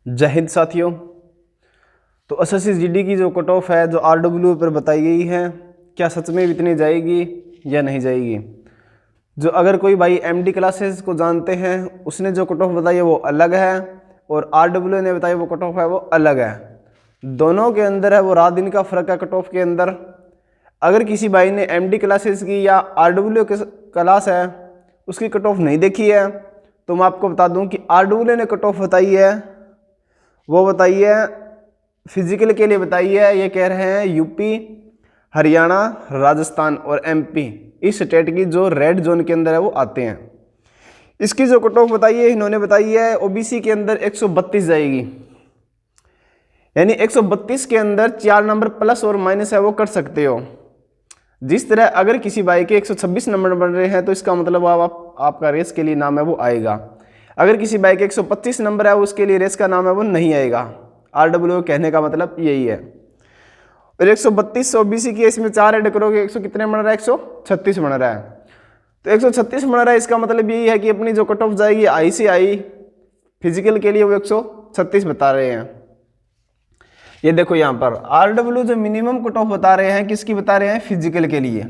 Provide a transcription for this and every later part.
जय हिंद साथियों। तो एसएससी जीडी की जो कट ऑफ है जो आरडब्ल्यू पर बताई गई है, क्या सच में इतनी जाएगी या नहीं जाएगी। जो अगर कोई भाई एमडी क्लासेस को जानते हैं उसने जो कट ऑफ बताई है वो अलग है और आरडब्ल्यू ने बताई वो कट ऑफ है वो अलग है। दोनों के अंदर है वो रात दिन का फर्क है कट ऑफ के अंदर। अगर किसी भाई ने एमडी क्लासेस की या आरडब्ल्यू क्लास है उसकी कट ऑफ नहीं देखी है तो मैं आपको बता दूं कि आरडब्ल्यू ने कट ऑफ बताई है वो बताइए फिजिकल के लिए बताइए। ये कह रहे हैं यूपी, हरियाणा, राजस्थान और एमपी इस स्टेट की जो रेड जोन के अंदर है वो आते हैं। इसकी जो कट ऑफ बताइए इन्होंने बताई है ओबीसी के अंदर 132 जाएगी, यानी 132 के अंदर 4 नंबर प्लस और माइनस है वो कर सकते हो। जिस तरह अगर किसी भाई के 126 नंबर बन रहे हैं तो इसका मतलब आपका रेस के लिए नाम है वो आएगा। अगर किसी बाइक के 125 नंबर है उसके लिए रेस का नाम है वो नहीं आएगा। आरडब्ल्यू कहने का मतलब यही है। और 132 ओबीसी की इसमें 4 ऐड करोगे 100 कितने बन रहा है, 136 बन रहा है। तो 136 बन रहा है, इसका मतलब यही है कि अपनी जो कट ऑफ जाएगी आई से आई फिजिकल के लिए वो 136 बता रहे हैं। ये देखो यहाँ पर आरडब्ल्यू जो मिनिमम कट ऑफ बता रहे हैं किसकी बता रहे हैं, फिजिकल के लिए।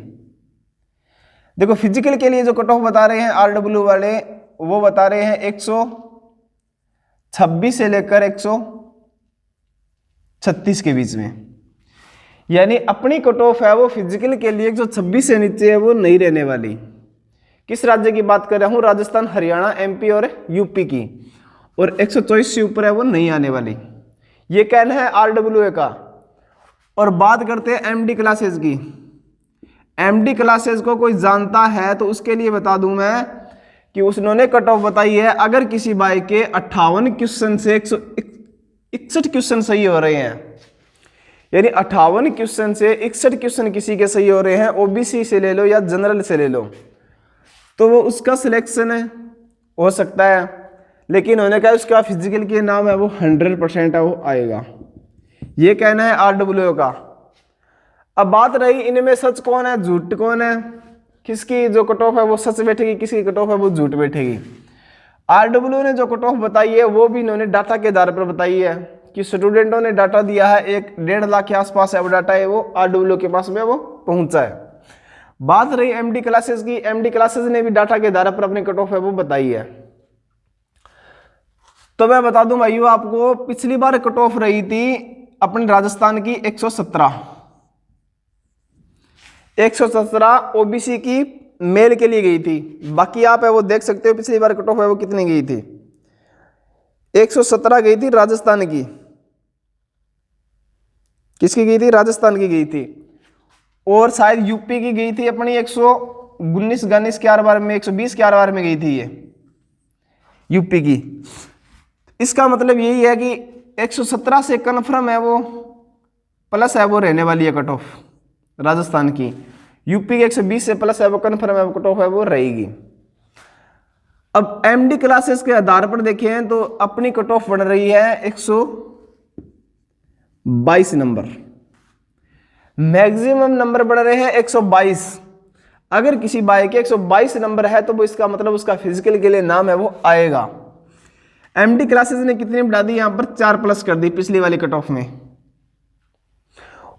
देखो फिजिकल के लिए जो कट ऑफ बता रहे हैं आरडब्ल्यू वाले वो बता रहे हैं 126 से लेकर 136 के बीच में, यानी अपनी कट ऑफ है वो फिजिकल के लिए 126 से नीचे है वो नहीं रहने वाली। किस राज्य की बात कर रहा हूं, राजस्थान, हरियाणा, एमपी और यूपी की। और 124 से ऊपर है वो नहीं आने वाली, ये कहना है आरडब्ल्यू का। और बात करते हैं एमडी क्लासेस की। एमडी क्लासेस को कोई जानता है तो उसके लिए बता दूं मैं कि उसने कट ऑफ बताई है। अगर किसी भाई के 58 क्वेश्चन से 161 क्वेश्चन सही हो रहे हैं, यानी 58 क्वेश्चन से 61 क्वेश्चन किसी के सही हो रहे हैं, ओबीसी से ले लो या जनरल से ले लो, तो वो उसका सिलेक्शन है हो सकता है। लेकिन उन्होंने कहा उसका फिजिकल के नाम है वो 100% है वो आएगा, ये कहना है आरडब्ल्यू का। अब बात रही इनमें सच कौन है झूठ कौन है, किसकी जो कट ऑफ है वो सच बैठेगी, किसकी कट ऑफ है वो झूठ बैठेगी। आरडब्ल्यू ने जो कट ऑफ बताई है वो भी इन्होंने डाटा के आधार पर बताई है कि स्टूडेंटों ने डाटा दिया है 1-1.5 लाख के आसपास है वो डाटा है वो आरडब्ल्यू के पास में वो पहुंचा है। बात रही एमडी क्लासेस की, एमडी क्लासेस ने भी डाटा के आधार पर अपनी कट ऑफ है वो बताई है। तो मैं बता दूं भाइयों आपको, पिछली बार कट ऑफ रही थी अपने राजस्थान की 117 ओबीसी की मेल के लिए गई थी। बाकी आप है वो देख सकते हो पिछली बार कट ऑफ है वो कितनी गई थी, 117 गई थी राजस्थान की। किसकी गई थी, राजस्थान की गई थी। और शायद यूपी की गई थी अपनी 119 के आर बार में, 120 के आर बार में गई थी ये यूपी की। इसका मतलब यही है कि 117 से कन्फर्म है वो प्लस है वो रहने वाली है कट ऑफ राजस्थान की। यूपी के 120 से प्लस है वो कन्फर्म है वो कट ऑफ है वो रहेगी। अब एमडी क्लासेस के आधार पर देखें तो अपनी कट ऑफ बढ़ रही है 122 नंबर, मैक्सिमम नंबर बढ़ रहे हैं 122। अगर किसी बाई के 122 नंबर है तो वो इसका मतलब उसका फिजिकल के लिए नाम है वो आएगा। एमडी क्लासेस ने कितनी बढ़ा दी, यहां पर 4 प्लस कर दी पिछली वाली कट ऑफ में।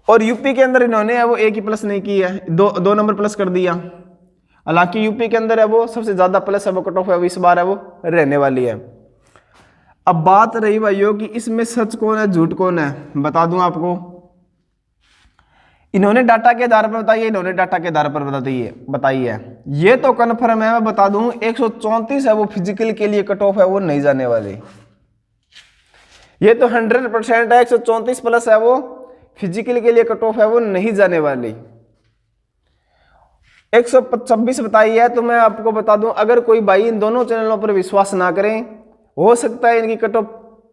और यूपी के अंदर इन्होंने है वो एक ही प्लस नहीं की है, दो नंबर प्लस कर दिया। हालांकि यूपी के अंदर है वो सबसे ज्यादा प्लस है वो कट ऑफ है वो इस बार है वो रहने वाली है। अब बात रही भाइयों कि इसमें सच कौन है झूठ कौन है, बता दूं आपको। इन्होंने डाटा के आधार पर बताई है, इन्होंने डाटा के आधार पर बताई है। ये तो कन्फर्म है, मैं बता दूं 134 है वो फिजिकल के लिए कट ऑफ है वो नहीं जाने वाली। ये तो 100% है, 134 प्लस है वो फिजिकल के लिए कट ऑफ है वो नहीं जाने वाली। 126 बताई है। तो मैं आपको बता दूं अगर कोई भाई इन दोनों चैनलों पर विश्वास ना करें, हो सकता है इनकी कट ऑफ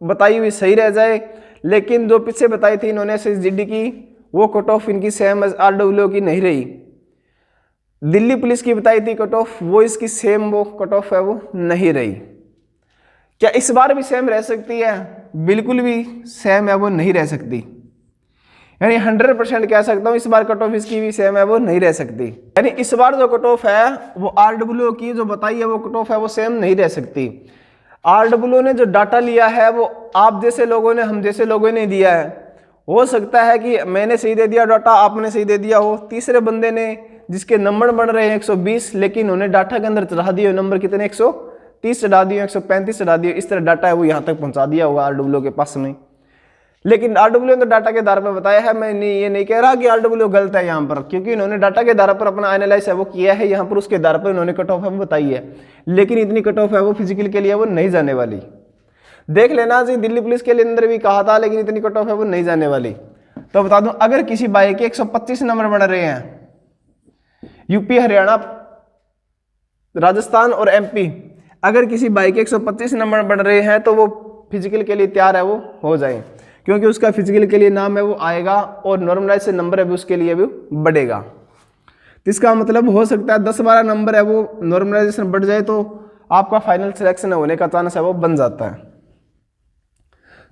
बताई हुई सही रह जाए, लेकिन जो पीछे बताई थी इन्होंने एसएसजीडी की वो कट ऑफ इनकी सेम आरडब्ल्यू की नहीं रही। दिल्ली पुलिस की बताई थी कट ऑफ वो इसकी सेम वो कट ऑफ है वो नहीं रही। क्या इस बार भी सेम रह सकती है, बिल्कुल भी सेम है वो नहीं रह सकती, यानी 100% कह सकता हूं इस बार कट ऑफ इसकी भी सेम है वो नहीं रह सकती। यानी इस बार जो कट ऑफ है वो आरडब्ल्यू की जो बताई है वो कट ऑफ है वो सेम नहीं रह सकती। RWO ने जो डाटा लिया है वो आप जैसे लोगों ने, हम जैसे लोगों ने दिया है। हो सकता है कि मैंने सही दे दिया डाटा, आपने सही दे दिया हो, तीसरे बंदे ने जिसके नंबर बन रहे हैं 120, लेकिन उन्होंने डाटा के अंदर चढ़ा दिए नंबर कितने 130 चढ़ा दिए, 135 चढ़ा दिए, इस तरह डाटा है वो यहाँ तक पहुँचा दिया होगा RWO के पास में। लेकिन RWO ने तो डाटा के आधार पर बताया है, मैं ये नहीं कह रहा कि RWO गलत है यहाँ पर, क्योंकि इन्होंने डाटा के आधार पर अपना एनालाइज है वो किया है यहाँ पर, उसके आधार पर इन्होंने कट ऑफ है वो बताई है। लेकिन इतनी कट ऑफ है वो फिजिकल के लिए वो नहीं जाने वाली। देख लेना जी, दिल्ली पुलिस के लिए अंदर भी कहा था, लेकिन इतनी कट ऑफ है वो नहीं जाने वाली। तो बता दूं, अगर किसी बाई के 125 नंबर बन रहे हैं, यूपी, हरियाणा, राजस्थान और MP, अगर किसी बाई के 125 नंबर बन रहे हैं तो वो फिजिकल के लिए तैयार है वो हो जाए, क्योंकि उसका फिजिकल के लिए नाम है वो आएगा और नॉर्मलाइज से नंबर है वो उसके लिए भी बढ़ेगा। तो इसका मतलब हो सकता है 10-12 नंबर है वो नॉर्मलाइजेशन बढ़ जाए तो आपका फाइनल सिलेक्शन होने का चांस है वो बन जाता है।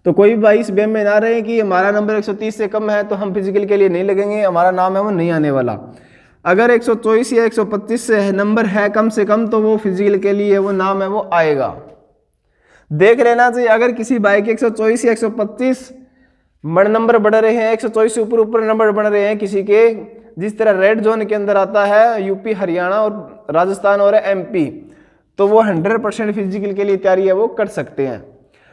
तो कोई भी भाई इस बेम में ना रहे कि हमारा नंबर 130 से कम है तो हम फिजिकल के लिए नहीं लगेंगे, हमारा नाम है वो नहीं आने वाला। अगर 124 या 125 से नंबर है कम से कम तो वो फिजिकल के लिए वो नाम है वो आएगा। देख लेना चाहिए, अगर किसी भाई के 124 या 125 नंबर बढ़ रहे हैं, 124 से ऊपर नंबर बढ़ रहे हैं किसी के, जिस तरह रेड जोन के अंदर आता है यूपी, हरियाणा और राजस्थान और MP, तो वो 100% फिजिकल के लिए तैयारी है वो कर सकते हैं।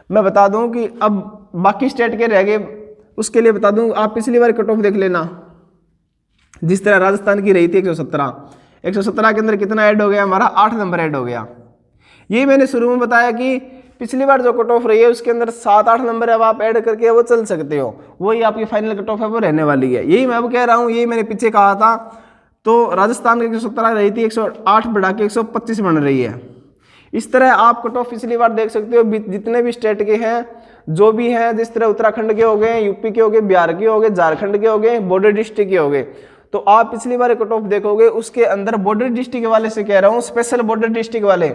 मैं बता दूं कि अब बाकी स्टेट के रह गए, उसके लिए बता दूं, आप पिछली बार कट ऑफ देख लेना, जिस तरह राजस्थान की रही थी 117 के अंदर कितना ऐड हो गया हमारा, 8 नंबर ऐड हो गया। यही मैंने शुरू में बताया कि पिछली बार जो कट ऑफ रही है उसके अंदर 7-8 नंबर अब आप ऐड करके वो चल सकते हो, वही आपकी फाइनल कट ऑफ है वो रहने वाली है। यही मैं अब कह रहा हूँ, यही मैंने पीछे कहा था। तो राजस्थान की 117 रही थी, 108 बढ़ा के 125 बन रही है। इस तरह आप कट ऑफ पिछली बार देख सकते हो, जितने भी स्टेट के हैं जो भी हैं, जिस तरह उत्तराखंड के हो गए, यूपी के हो गए, बिहार के हो गए, झारखंड के हो गए, बॉर्डर डिस्ट्रिक्ट के हो गए, तो आप पिछली बार कट ऑफ देखोगे उसके अंदर बॉर्डर डिस्ट्रिक्ट वाले से कह रहा हूँ, स्पेशल बॉर्डर डिस्ट्रिक्ट वाले,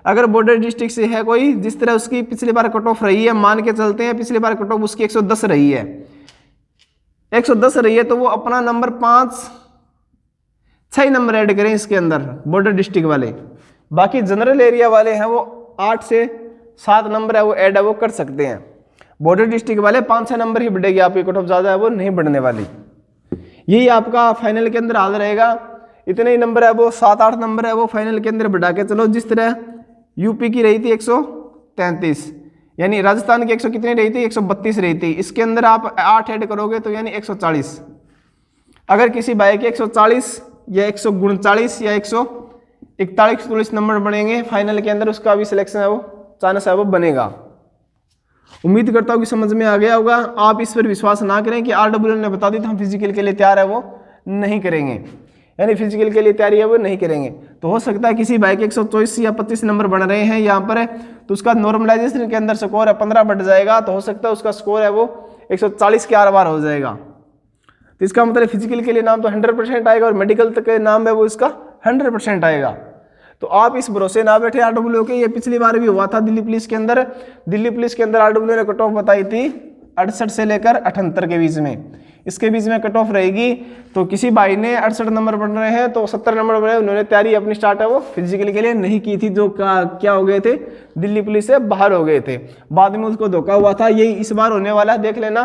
अगर बॉर्डर डिस्ट्रिक्ट से है कोई, जिस तरह उसकी पिछली बार कट ऑफ रही है, मान के चलते हैं पिछली बार कट ऑफ उसकी 110 रही है, 110 रही है, तो वो अपना नंबर 5-6 नंबर ऐड करें इसके अंदर बॉर्डर डिस्ट्रिक्ट वाले। बाकी जनरल एरिया वाले हैं वो 8 से 7 नंबर है वो ऐड है वो कर सकते हैं। बॉर्डर डिस्ट्रिक्ट वाले 5-6 नंबर ही बढ़ेगी, आपकी कट ऑफ ज़्यादा है वो नहीं बढ़ने वाली। यही आपका फाइनल के अंदर हाल रहेगा, इतने ही नंबर है वो 7-8 नंबर है वो फाइनल के अंदर बढ़ा के चलो। जिस तरह यूपी की रही थी 133, यानी राजस्थान की 100 कितनी रही थी, 132 रही थी, इसके अंदर आप 8 ऐड करोगे तो यानी 140। अगर किसी भाई के 140 या 139 या 141 नंबर बनेंगे फाइनल के अंदर, उसका भी सिलेक्शन है वो चांस है वो बनेगा। उम्मीद करता हूँ कि समझ में आ गया होगा। आप इस पर विश्वास ना करें कि RWO ने बता दी तो हम फिजिकल के लिए तैयार है वो नहीं करेंगे, यानी फिजिकल के लिए तैयारी है वो नहीं करेंगे। तो हो सकता है किसी भाई के 124 या 25 नंबर बन रहे हैं यहाँ पर, तो उसका नॉर्मलाइजेशन के अंदर स्कोर है 15 बढ़ जाएगा, तो हो सकता है उसका स्कोर है वो 140 के आर पार हो जाएगा। तो इसका मतलब फिजिकल के लिए नाम तो 100% आएगा और मेडिकल तक के नाम है वो इसका 100% आएगा। तो आप इस भरोसे ना बैठे RWO के, ये पिछली बार भी हुआ था दिल्ली पुलिस के अंदर। दिल्ली पुलिस के अंदर RWO ने कट ऑफ बताई थी 68 से लेकर 78 के बीच में, इसके बीच में कट ऑफ रहेगी। तो किसी भाई ने 68 नंबर बन रहे हैं तो 70 नंबर बने, उन्होंने तैयारी अपनी स्टार्ट है वो फिजिकल के लिए नहीं की थी, जो क्या हो गए थे, दिल्ली पुलिस से बाहर हो गए थे, बाद में उसको धोखा हुआ था। यही इस बार होने वाला है, देख लेना।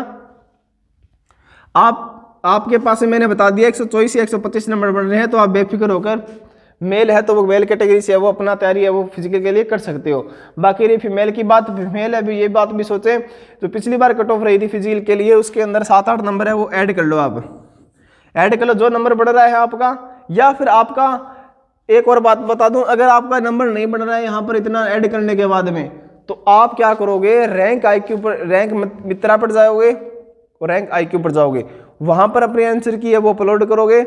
आपके पास मैंने बता दिया 124 या 125 नंबर बन रहे हैं, तो आप बेफिक्र होकर, मेल है तो वो मेल कैटेगरी से है वो अपना तैयारी है वो फिजिकल के लिए कर सकते हो। बाकी रही फीमेल की बात, फीमेल है भी ये बात भी सोचें, तो पिछली बार कट ऑफ रही थी फिजिकल के लिए, उसके अंदर 7-8 नंबर है वो ऐड कर लो, आप ऐड कर लो जो नंबर बढ़ रहा है आपका। या फिर आपका एक और बात बता दूं, अगर आपका नंबर नहीं बढ़ रहा है यहाँ पर इतना ऐड करने के बाद में, तो आप क्या करोगे, रैंक IQ पर, रैंक मित्रा पर जाओगे और रैंक IQ पर जाओगे, वहां पर अपने आंसर की है वो अपलोड करोगे।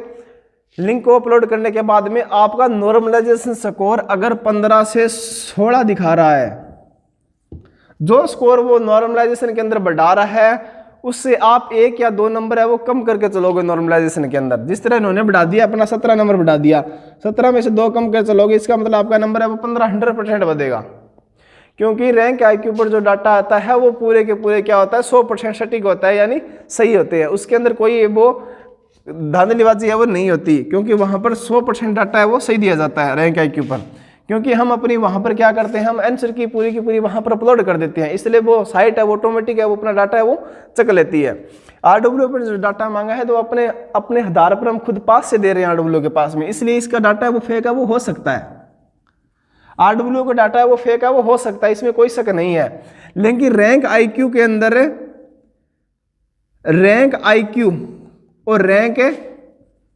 लिंक को अपलोड करने के बाद में आपका नॉर्मलाइजेशन स्कोर अगर 15 से 16 दिखा रहा है, जो स्कोर वो नॉर्मलाइजेशन के अंदर बढ़ा रहा है, उससे आप 1 या 2 नंबर है वो कम करके चलोगे नॉर्मलाइजेशन के अंदर। जिस तरह इन्होंने बढ़ा दिया अपना 17 नंबर बढ़ा दिया, 17 में से 2 कम कर चलोगे, इसका मतलब आपका नंबर है वो 100% बढ़ेगा। क्योंकि रैंक IQ पर जो डाटा आता है वो पूरे के पूरे क्या होता है, 100% सटीक होता है, यानी सही होते हैं, उसके अंदर कोई वो धांधलीबाजी है वो नहीं होती, क्योंकि वहां पर 100% डाटा है वो सही दिया जाता है रैंक IQ पर। क्योंकि हम अपनी वहाँ पर क्या करते हैं, हम आंसर की पूरी वहाँ पर अपलोड कर देते हैं, इसलिए वो साइट है वो ऑटोमेटिक है, वो अपना डाटा है वो चक लेती है। RW पर जो डाटा मांगा है तो अपने आधार पर हम खुद पास से दे रहे हैं RW के पास में, इसलिए इसका डाटा है वो फेक है, वो हो सकता है। RW का डाटा है वो फेक है, वो हो सकता है, इसमें कोई शक नहीं है। लेकिन रैंक IQ के अंदर रैंक IQ और रैंक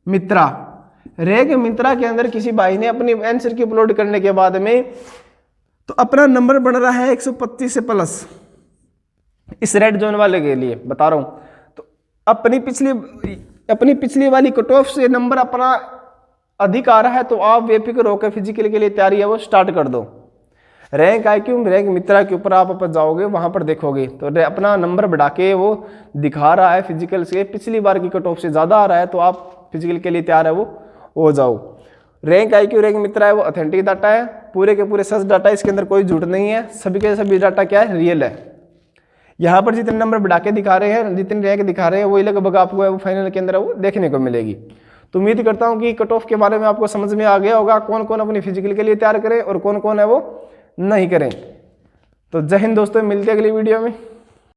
मित्रा के अंदर किसी भाई ने अपनी आंसर की अपलोड करने के बाद में तो अपना नंबर बन रहा है 125 से प्लस, इस रेड जोन वाले के लिए बता रहा हूं। तो अपनी पिछली वाली कट ऑफ से नंबर अपना अधिक आ रहा है, तो आप बेफिक्र होकर फिजिकल के लिए तैयारी है वो स्टार्ट कर दो। रैंक IQ रैंक मित्रा के ऊपर आप जाओगे, वहां पर देखोगे तो अपना नंबर बढ़ा के वो दिखा रहा है फिजिकल से पिछली बार की कट ऑफ से ज़्यादा आ रहा है, तो आप फिजिकल के लिए तैयार है वो हो जाओ। रैंक IQ रैंक मित्रा है वो ऑथेंटिक डाटा है, पूरे के पूरे सच डाटा, इसके अंदर कोई झूठ नहीं है, सभी के सभी डाटा क्या है, रियल है। यहाँ पर जितने नंबर बढ़ा के दिखा रहे हैं, जितनी रैंक दिखा रहे हैं, वही लगभग आपको है वो फाइनल के अंदर वो देखने को मिलेगी। तो उम्मीद करता हूँ कि कट ऑफ के बारे में आपको समझ में आ गया होगा, कौन कौन अपनी फिजिकल के लिए तैयार करें और कौन कौन है वो नहीं करें। तो जय हिंद दोस्तों, मिलते हैं अगली वीडियो में।